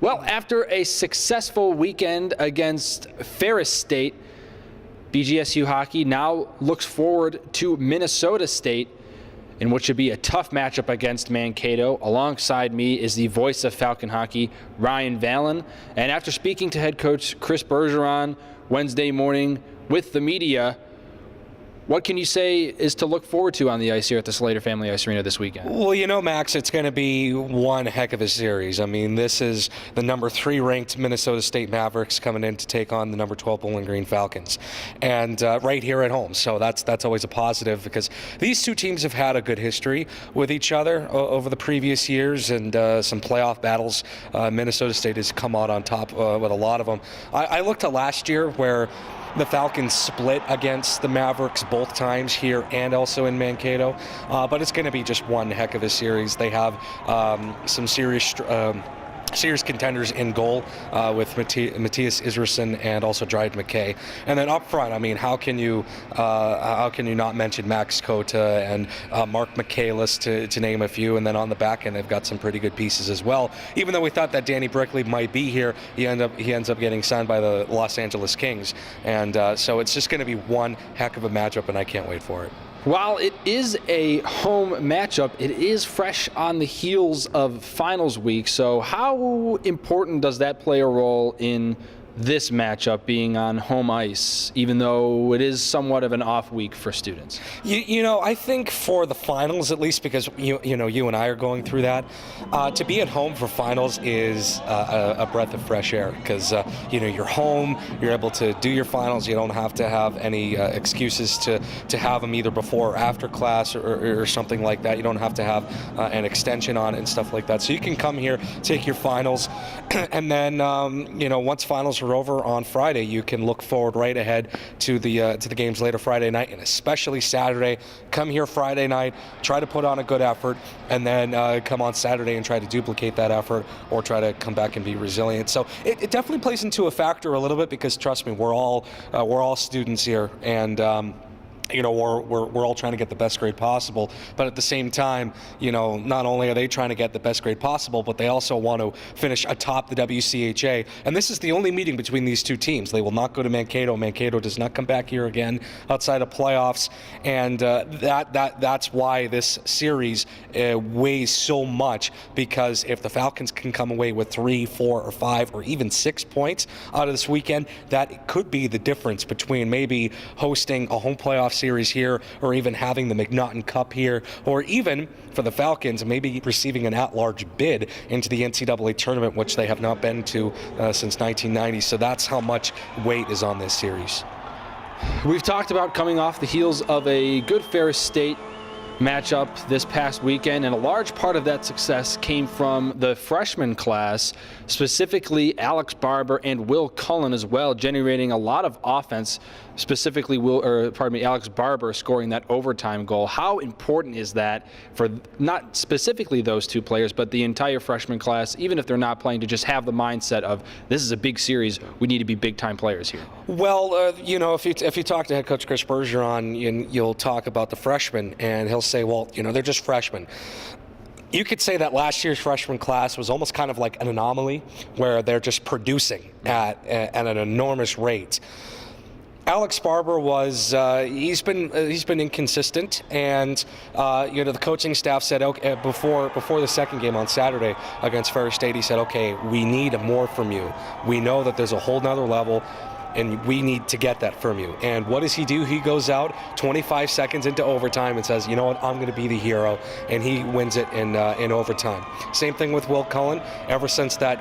Well, after a successful weekend against Ferris State, BGSU hockey now looks forward to Minnesota State in what should be a tough matchup against Mankato. Alongside me is the voice of Falcon hockey, Ryan Vallon. And after speaking to head coach Chris Bergeron Wednesday morning with the media, what can you say is to look forward to on the ice here at the Slater Family Ice Arena this weekend? Well, you know, Max, it's going to be one heck of a series. I mean, this is the number 3 ranked Minnesota State Mavericks coming in to take on the number 12 Bowling Green Falcons, and right here at home. So that's always a positive because these two teams have had a good history with each other over the previous years, and some playoff battles. Minnesota State has come out on top with a lot of them. I looked at last year where the Falcons split against the Mavericks both times here and also in Mankato, but it's going to be just one heck of a series. They have some serious contenders in goal with Matthias Isverson and also Dryden McKay. And then up front, I mean, how can you not mention Max Cota and Mark Michaelis to name a few? And then on the back end, they've got some pretty good pieces as well. Even though we thought that Danny Brickley might be here, he ends up getting signed by the Los Angeles Kings. And so it's just going to be one heck of a matchup, and I can't wait for it. While it is a home matchup, it is fresh on the heels of finals week. So how important does that play a role in this matchup being on home ice, even though it is somewhat of an off week for students? You know, I think for the finals, at least, because you and I are going through that, to be at home for finals is a breath of fresh air because you're home, you're able to do your finals. You don't have to have any excuses to have them either before or after class or something like that. You don't have to have an extension on it and stuff like that. So you can come here, take your finals, and then once finals are over on Friday, you can look forward right ahead to the games later Friday night, and especially Saturday. Come here Friday night, try to put on a good effort, and then come on Saturday and try to duplicate that effort or try to come back and be resilient. So it definitely plays into a factor a little bit because, trust me, we're all students here, and we're all trying to get the best grade possible, but at the same time, not only are they trying to get the best grade possible, but they also want to finish atop the WCHA. And this is the only meeting between these two teams. They will not go to Mankato. Mankato does not come back here again outside of playoffs, and that's why this series weighs so much. Because if the Falcons can come away with 3, 4, or 5, or even 6 points out of this weekend, that could be the difference between maybe hosting a home playoff series here, or even having the McNaughton Cup here, or even for the Falcons maybe receiving an at-large bid into the NCAA tournament, which they have not been to since 1990. So that's how much weight is on this series. We've talked about coming off the heels of a good Ferris State matchup this past weekend, and a large part of that success came from the freshman class, specifically Alex Barber and Will Cullen as well, generating a lot of offense, specifically Alex Barber scoring that overtime goal. How important is that for not specifically those two players, but the entire freshman class, even if they're not playing, to just have the mindset of this is a big series, we need to be big-time players here? Well, if you talk to head coach Chris Bergeron, you'll talk about the freshmen, and he'll say, well, they're just freshmen. You could say that last year's freshman class was almost kind of like an anomaly where they're just producing at an enormous rate. Alex Barber was he's been inconsistent, and the coaching staff said, okay, before the second game on Saturday against Ferris State, he said, okay, we need more from you. We know that there's a whole nother level, and we need to get that from you. And what does he do? He goes out 25 seconds into overtime and says, you know what, I'm going to be the hero, and he wins it in overtime. Same thing with Will Cullen. Ever since that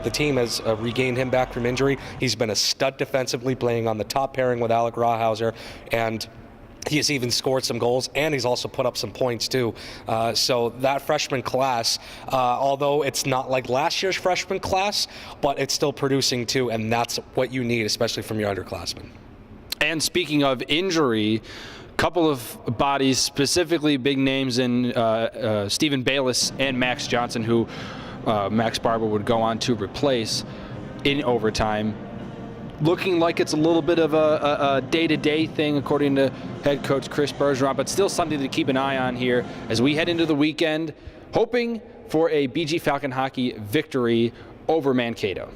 the team has regained him back from injury, he's been a stud defensively, playing on the top pairing with Alec Rawhauser, and he has even scored some goals, and he's also put up some points too. So that freshman class, although it's not like last year's freshman class, but it's still producing too, and that's what you need, especially from your underclassmen. And speaking of injury, a couple of bodies, specifically big names in Stephen Bayless and Max Johnson, who Max Barber would go on to replace in overtime. Looking like it's a little bit of a day-to-day thing, according to head coach Chris Bergeron, but still something to keep an eye on here as we head into the weekend, hoping for a BG Falcon hockey victory over Mankato.